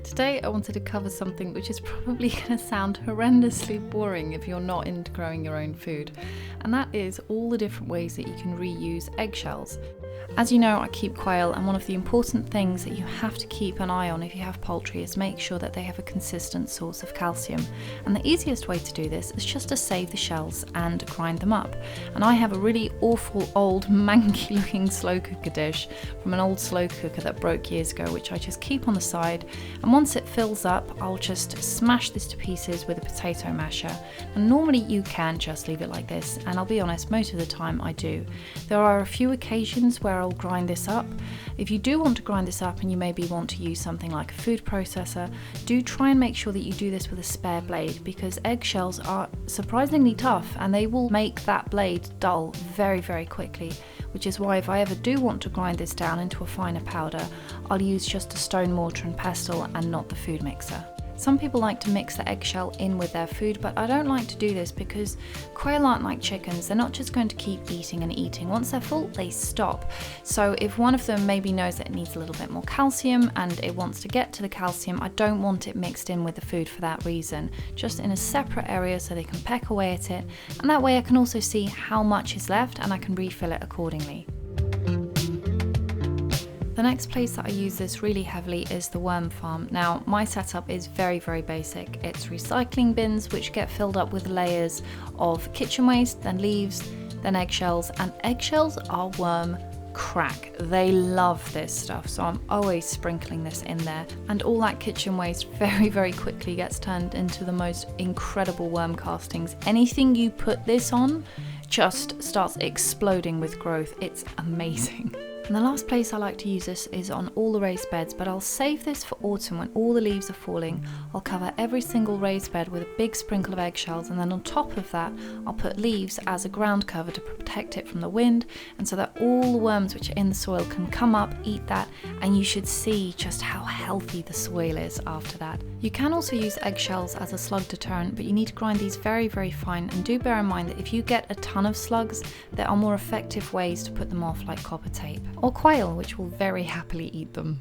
Today I wanted to cover something which is probably going to sound horrendously boring if you're not into growing your own food, and that is all the different ways that you can reuse eggshells. As you know, I keep quail, and one of the important things that you have to keep an eye on if you have poultry is make sure that they have a consistent source of calcium. And the easiest way to do this is just to save the shells and grind them up. And I have a really awful old manky looking slow cooker dish from an old slow cooker that broke years ago, which I just keep on the side, and once it fills up I'll just smash this to pieces with a potato masher. And normally you can just leave it like this, and I'll be honest, most of the time I do. There are a few occasions where I'll grind this up. If you do want to grind this up and you maybe want to use something like a food processor, do try and make sure that you do this with a spare blade, because eggshells are surprisingly tough and they will make that blade dull very, very quickly, which is why if I ever do want to grind this down into a finer powder, I'll use just a stone mortar and pestle and not the food mixer. Some people like to mix the eggshell in with their food, but I don't like to do this because quail aren't like chickens. They're not just going to keep eating and eating. Once they're full, they stop. So if one of them maybe knows that it needs a little bit more calcium and it wants to get to the calcium, I don't want it mixed in with the food for that reason. Just in a separate area so they can peck away at it, and that way I can also see how much is left and I can refill it accordingly. The next place that I use this really heavily is the worm farm. Now, my setup is very, very basic. It's recycling bins which get filled up with layers of kitchen waste, then leaves, then eggshells, and eggshells are worm crack. They love this stuff, so I'm always sprinkling this in there, and all that kitchen waste very, very quickly gets turned into the most incredible worm castings. Anything you put this on just starts exploding with growth. It's amazing. And the last place I like to use this is on all the raised beds, but I'll save this for autumn when all the leaves are falling. I'll cover every single raised bed with a big sprinkle of eggshells, and then on top of that I'll put leaves as a ground cover to protect it from the wind, and so that all the worms which are in the soil can come up, eat that, and you should see just how healthy the soil is after that. You can also use eggshells as a slug deterrent, but you need to grind these very, very fine, and do bear in mind that if you get a ton of slugs, there are more effective ways to put them off, like copper tape or quail, which will very happily eat them.